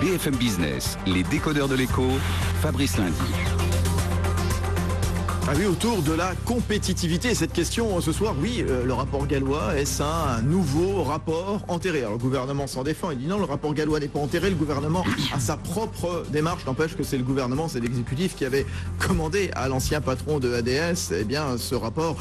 BFM Business, les décodeurs de l'écho, Fabrice Lundy. Ah oui, autour de la compétitivité, cette question ce soir, oui, le rapport Gallois, est-ce un nouveau rapport enterré? Alors le gouvernement s'en défend, il dit non, le rapport Gallois n'est pas enterré, le gouvernement a sa propre démarche, n'empêche que c'est le gouvernement, c'est l'exécutif qui avait commandé à l'ancien patron de ADS, eh bien ce rapport.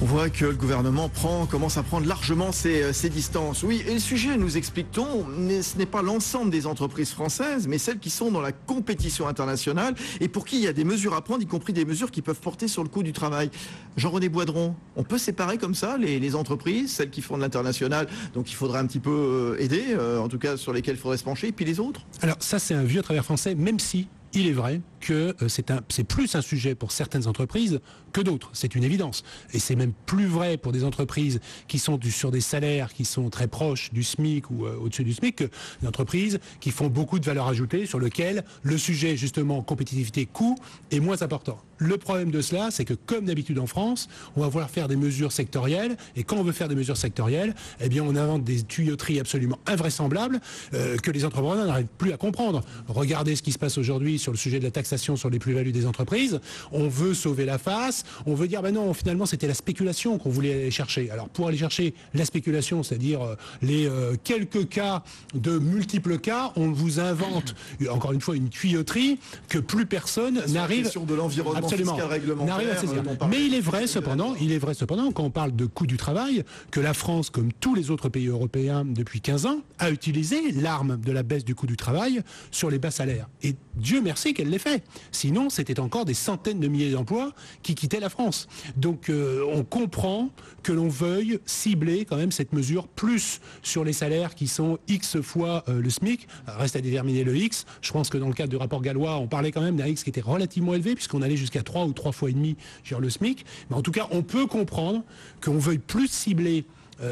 On voit que le gouvernement commence à prendre largement ses distances. Oui, et le sujet, nous explique-t-on, ce n'est pas l'ensemble des entreprises françaises, mais celles qui sont dans la compétition internationale et pour qui il y a des mesures à prendre, y compris des mesures qui peuvent porter sur le coût du travail. Jean-René Boidron, on peut séparer comme ça les entreprises, celles qui font de l'international, donc il faudrait un petit peu aider, en tout cas sur lesquelles il faudrait se pencher, et puis les autres? Alors ça, c'est un vieux travers français, même si il est vrai que c'est plus un sujet pour certaines entreprises que d'autres, c'est une évidence. Et c'est même plus vrai pour des entreprises qui sont sur des salaires qui sont très proches du SMIC ou au-dessus du SMIC que des entreprises qui font beaucoup de valeur ajoutée sur lequel le sujet justement compétitivité coût est moins important. Le problème de cela, c'est que comme d'habitude en France, on va vouloir faire des mesures sectorielles et quand on veut faire des mesures sectorielles, eh bien on invente des tuyauteries absolument invraisemblables que les entrepreneurs n'arrivent plus à comprendre. Regardez ce qui se passe aujourd'hui sur le sujet de la taxation sur les plus-values des entreprises. On veut sauver la face, on veut dire ben non, finalement c'était la spéculation qu'on voulait aller chercher. Alors pour aller chercher la spéculation, c'est-à-dire les quelques cas de multiples cas, on vous invente encore une fois une tuyauterie que plus personne n'arrive de l'environnement fiscal réglementaire, n'arrive à saisir. Mais il est vrai cependant quand on parle de coût du travail que la France, comme tous les autres pays européens depuis 15 ans, a utilisé l'arme de la baisse du coût du travail sur les bas salaires. Et Dieu merci qu'elle l'ait fait. Sinon, c'était encore des centaines de milliers d'emplois qui quittaient la France. Donc, on comprend que l'on veuille cibler quand même cette mesure plus sur les salaires qui sont X fois le SMIC. Reste à déterminer le X. Je pense que dans le cadre du rapport Gallois, on parlait quand même d'un X qui était relativement élevé puisqu'on allait jusqu'à 3 ou 3 fois et demi sur le SMIC. Mais en tout cas, on peut comprendre qu'on veuille plus cibler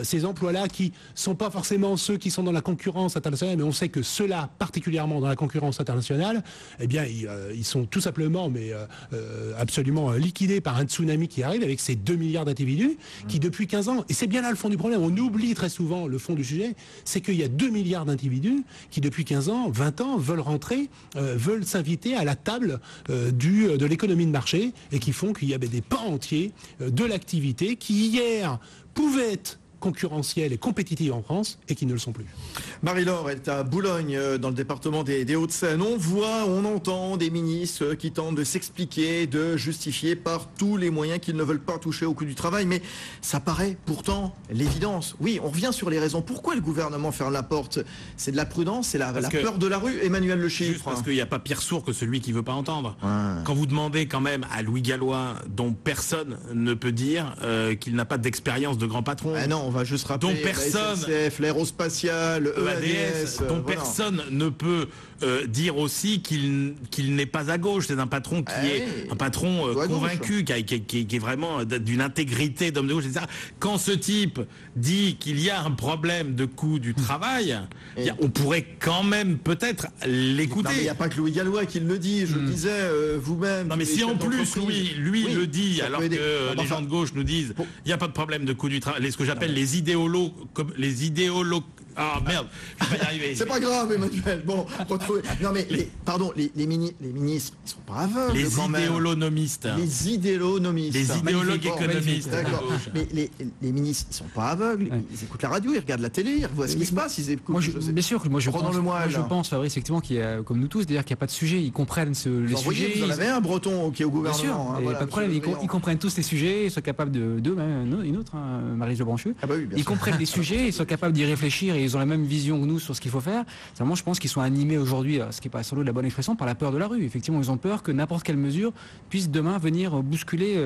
ces emplois-là qui sont pas forcément ceux qui sont dans la concurrence internationale, mais on sait que ceux-là, particulièrement dans la concurrence internationale, eh bien, ils sont tout simplement, absolument liquidés par un tsunami qui arrive avec ces 2 milliards d'individus qui, depuis 15 ans, et c'est bien là le fond du problème, on oublie très souvent le fond du sujet, c'est qu'il y a 2 milliards d'individus qui, depuis 15 ans, 20 ans, veulent rentrer, veulent s'inviter à la table de l'économie de marché et qui font qu'il y avait des pans entiers de l'activité qui, hier, pouvaient être concurrentielles et compétitives en France et qui ne le sont plus. Marie-Laure est à Boulogne, dans le département des Hauts-de-Seine. On voit, on entend des ministres qui tentent de s'expliquer, de justifier par tous les moyens qu'ils ne veulent pas toucher au coût du travail, mais ça paraît pourtant l'évidence. Oui, on revient sur les raisons. Pourquoi le gouvernement ferme la porte? C'est de la prudence, c'est la peur de la rue, Emmanuel Le Chiffre. Juste parce qu'il n'y a pas pire sourd que celui qui ne veut pas entendre. Ouais. Quand vous demandez quand même à Louis Gallois, dont personne ne peut dire qu'il n'a pas d'expérience de grand patron. Ah non, on va juste rappeler dont personne, la SNCF, l'aérospatial, EADS, dont personne ne peut dire aussi qu'il n'est pas à gauche. C'est un patron qui est un patron convaincu, qui est vraiment d'une intégrité d'homme de gauche, etc. Quand ce type dit qu'il y a un problème de coût du travail, on pourrait quand même peut-être l'écouter. Il n'y a pas que Louis Gallois qui le dit, je le disais vous-même. Non mais si en plus lui le dit, alors que les gens de gauche nous disent il n'y a pas de problème de coût du travail, ce que j'appelle les idéolos. Ah merde, je vais pas y arriver. C'est pas grave, Emmanuel. Bon, retrouvez. Non mais les ministres, ils sont pas aveugles. Les idéolonomistes. Les idéolonomistes. Les idéologues économistes. D'accord. Mais les ministres, ils sont pas aveugles. Ils écoutent la radio, ils regardent la télé, ils voient ce qui se passe, ils écoutent. Bien sûr que je pense, Fabrice, effectivement, qu'il y a, comme nous tous, d'ailleurs, qu'il n'y a pas de sujet. Ils comprennent les sujets. Vous en avez un breton qui est au gouvernement. Bien sûr, pas de problème. Ils comprennent tous les sujets, ils sont capables même une autre, Maryse Lebranchu. Ils comprennent les sujets, ils sont capables d'y réfléchir et ils ont la même vision que nous sur ce qu'il faut faire. Simplement, je pense qu'ils sont animés aujourd'hui, ce qui n'est pas sans doute la bonne expression, par la peur de la rue. Effectivement, ils ont peur que n'importe quelle mesure puisse demain venir bousculer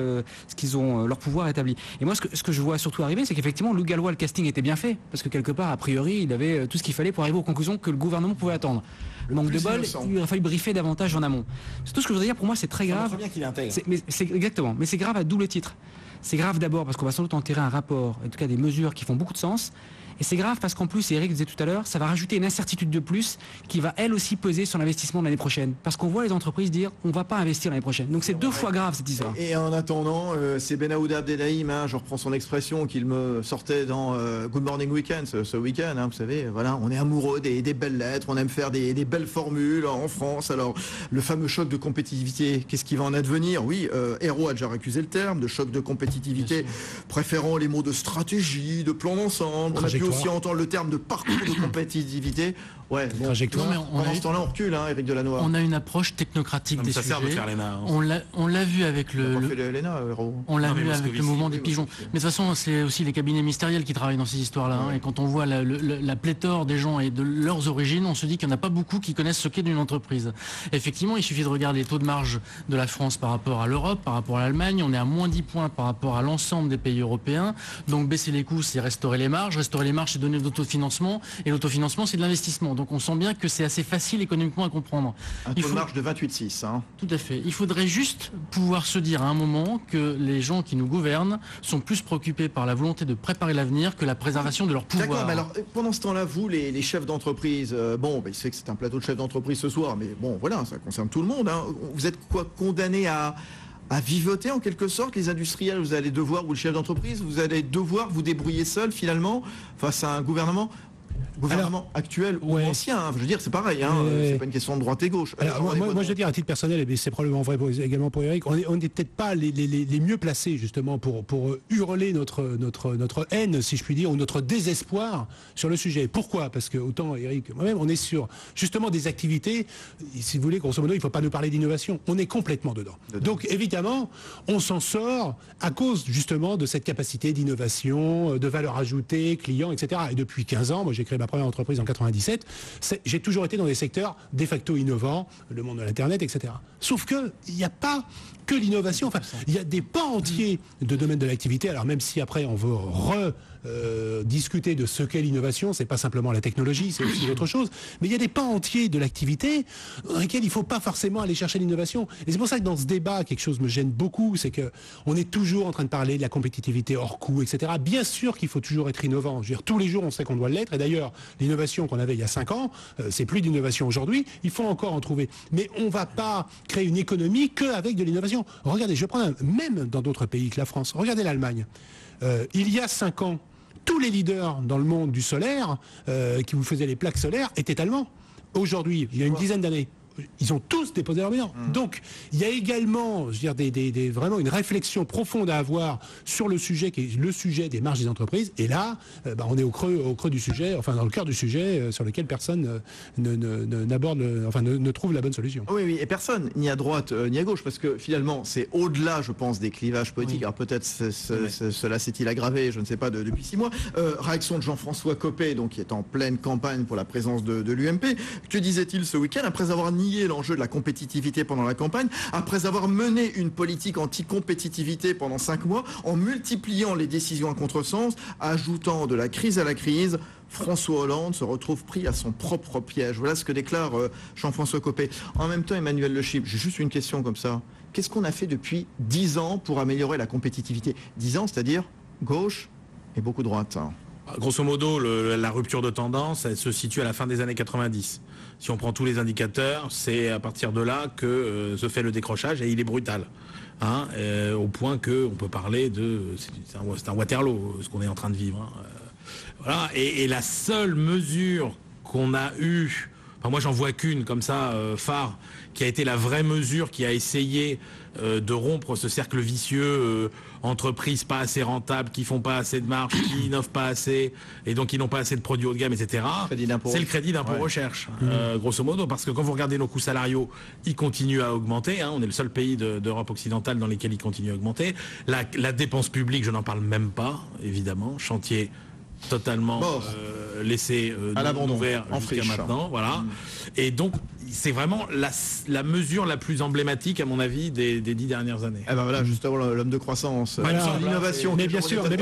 ce qu'ils ont, leur pouvoir établi. Et moi, ce que je vois surtout arriver, c'est qu'effectivement, Louis Gallois, le casting était bien fait, parce que quelque part, a priori, il avait tout ce qu'il fallait pour arriver aux conclusions que le gouvernement pouvait attendre. Le manque de bol, il aurait fallu briefer davantage en amont. C'est tout ce que je voudrais dire. Pour moi, c'est très grave. Bien qu'il intègre. Exactement. Mais c'est grave à double titre. C'est grave d'abord parce qu'on va sans doute enterrer un rapport, en tout cas des mesures qui font beaucoup de sens. Et c'est grave parce qu'en plus, et Eric disait tout à l'heure, ça va rajouter une incertitude de plus qui va elle aussi peser sur l'investissement de l'année prochaine. Parce qu'on voit les entreprises dire on ne va pas investir l'année prochaine. Donc c'est 2 fois grave cette histoire. Et en attendant, c'est Ben Aouda Abdelhaim, je reprends son expression qu'il me sortait dans Good Morning Weekend ce week-end. Vous savez, voilà, on est amoureux des belles lettres, on aime faire des belles formules en France. Alors le fameux choc de compétitivité, qu'est-ce qui va en advenir? Oui, Hérault a déjà récusé le terme de choc de compétitivité, préférant les mots de stratégie, de plan d'ensemble. On a pu aussi entendre le terme de parcours de compétitivité. Ouais, bon, trajectoire. Pendant ce temps-là, on recule, Éric Delannoy. On a une approche technocratique des sujets. Ça sert de faire l'ENA. On l'a vu avec le mouvement des pigeons. Mais de toute façon, c'est aussi les cabinets ministériels qui travaillent dans ces histoires-là. Et quand on voit la pléthore des gens et de leurs origines, on se dit qu'il n'y en a pas beaucoup qui connaissent ce qu'est d'une entreprise. Effectivement, il suffit de regarder les taux de marge de la France par rapport à l'Europe, par rapport à l'Allemagne. On est à moins 10 points par rapport à l'ensemble des pays européens. Donc baisser les coûts, c'est restaurer les marges. Restaurer les marges, c'est donner de l'autofinancement. Et l'autofinancement, c'est de l'investissement. Donc on sent bien que c'est assez facile économiquement à comprendre. Un taux de marge de 28,6. Tout à fait. Il faudrait juste pouvoir se dire à un moment que les gens qui nous gouvernent sont plus préoccupés par la volonté de préparer l'avenir que la préservation de leur pouvoir. D'accord, mais alors pendant ce temps-là, vous, les chefs d'entreprise, il se fait que c'est un plateau de chefs d'entreprise ce soir, mais bon, voilà, ça concerne tout le monde. Vous êtes condamné à vivoter en quelque sorte? Les industriels, vous allez devoir, ou le chef d'entreprise, vous allez devoir vous débrouiller seul finalement face à un gouvernement actuel ou ancien, je veux dire, c'est pareil, c'est pas une question de droite et gauche. Alors, moi je veux dire à titre personnel, et c'est probablement vrai également pour Eric, on n'est peut-être pas les mieux placés justement pour hurler notre haine, si je puis dire, ou notre désespoir sur le sujet. Pourquoi? Parce que autant Eric, moi-même, on est sur justement des activités, si vous voulez, grosso modo, il ne faut pas nous parler d'innovation, on est complètement dedans. Donc évidemment, on s'en sort à cause justement de cette capacité d'innovation, de valeur ajoutée, client, etc. Et depuis 15 ans, moi j'ai créé ma première entreprise en 97, j'ai toujours été dans des secteurs de facto innovants, le monde de l'Internet, etc. Sauf que il n'y a pas que l'innovation, enfin, il y a des pans entiers de domaines de l'activité, alors même si après on veut discuter de ce qu'est l'innovation, c'est pas simplement la technologie, c'est aussi autre chose, mais il y a des pans entiers de l'activité dans lesquels il ne faut pas forcément aller chercher l'innovation. Et c'est pour ça que dans ce débat, quelque chose me gêne beaucoup, c'est que on est toujours en train de parler de la compétitivité hors coût, etc. Bien sûr qu'il faut toujours être innovant. Je veux dire, tous les jours, on sait qu'on doit l'être. Et d'ailleurs, l'innovation qu'on avait il y a 5 ans, c'est plus d'innovation aujourd'hui. Il faut encore en trouver. Mais on ne va pas créer une économie qu'avec de l'innovation. Regardez, je prends même dans d'autres pays que la France. Regardez l'Allemagne. Il y a 5 ans, tous les leaders dans le monde du solaire qui vous faisaient les plaques solaires étaient allemands. Aujourd'hui, il y a une dizaine d'années, ils ont tous déposé leur bilan. Donc, il y a également, je veux dire, vraiment une réflexion profonde à avoir sur le sujet qui est le sujet des marges des entreprises. Et là, on est au creux du sujet, enfin dans le cœur du sujet sur lequel personne ne trouve la bonne solution. Oui, et personne, ni à droite ni à gauche, parce que finalement, c'est au-delà, je pense, des clivages politiques. Oui. Alors peut-être cela s'est-il aggravé, je ne sais pas, depuis 6 mois. Réaction de Jean-François Copé, donc qui est en pleine campagne pour la présence de l'UMP. Que disait-il ce week-end après avoir nié l'enjeu de la compétitivité pendant la campagne, après avoir mené une politique anti-compétitivité pendant 5 mois, en multipliant les décisions à contresens, ajoutant de la crise à la crise, François Hollande se retrouve pris à son propre piège. Voilà ce que déclare Jean-François Copé. En même temps, Emmanuel Le Chip, j'ai juste une question comme ça. Qu'est-ce qu'on a fait depuis 10 ans pour améliorer la compétitivité? 10 ans, c'est-à-dire gauche et beaucoup droite. Grosso modo, la rupture de tendance, elle se situe à la fin des années 90. Si on prend tous les indicateurs, c'est à partir de là que se fait le décrochage et il est brutal. Au point qu'on peut parler de... C'est un Waterloo, ce qu'on est en train de vivre. Voilà. Et la seule mesure qu'on a eue, moi j'en vois qu'une comme ça, phare, qui a été la vraie mesure qui a essayé de rompre ce cercle vicieux, entreprises pas assez rentables, qui font pas assez de marge, qui innovent pas assez, et donc qui n'ont pas assez de produits haut de gamme, etc. C'est le crédit d'impôt recherche, grosso modo, parce que quand vous regardez nos coûts salariaux, ils continuent à augmenter. On est le seul pays d'Europe occidentale dans lequel ils continuent à augmenter. La dépense publique, je n'en parle même pas, évidemment. Chantier totalement laissé ouvert jusqu'à maintenant, voilà. Et donc c'est vraiment la mesure la plus emblématique à mon avis des 10 dernières années. Voilà, justement l'homme de croissance, l'innovation. Mais bien sûr, mais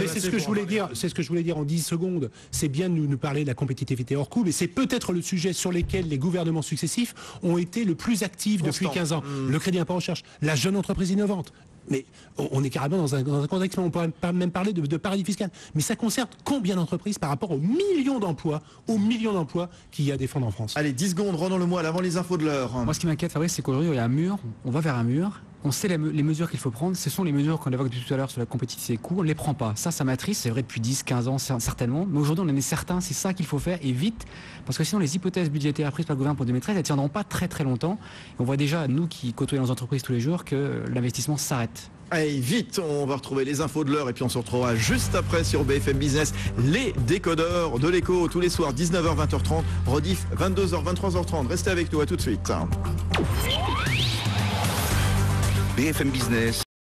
c'est ce que je voulais dire. C'est ce que je voulais dire en 10 secondes. C'est bien de nous parler de la compétitivité hors coût, mais c'est peut-être le sujet sur lequel les gouvernements successifs ont été le plus actifs depuis 15 ans. Le crédit d'impôt recherche, la jeune entreprise innovante. Mais on est carrément dans un contexte où on pourrait même parler de paradis fiscal. Mais ça concerne combien d'entreprises par rapport aux millions d'emplois qu'il y a à défendre en France? Allez, 10 secondes, Ronan Lemoyle, avant les infos de l'heure. Moi, ce qui m'inquiète, Fabrice, c'est qu'aujourd'hui, il y a un mur, on va vers un mur. On sait les mesures qu'il faut prendre, ce sont les mesures qu'on évoque depuis tout à l'heure sur la compétitivité des coûts, on ne les prend pas. Ça m'attriste, c'est vrai depuis 10-15 ans certainement, mais aujourd'hui on en est certain, c'est ça qu'il faut faire et vite, parce que sinon les hypothèses budgétaires prises par le gouvernement pour 2013, elles ne tiendront pas très très longtemps. Et on voit déjà, nous qui côtoyons les entreprises tous les jours, que l'investissement s'arrête. Allez, vite, on va retrouver les infos de l'heure et puis on se retrouvera juste après sur BFM Business, les décodeurs de l'écho tous les soirs, 19h, 20h30, rediff 22h, 23h30. Restez avec nous, à tout de suite. BFM Business.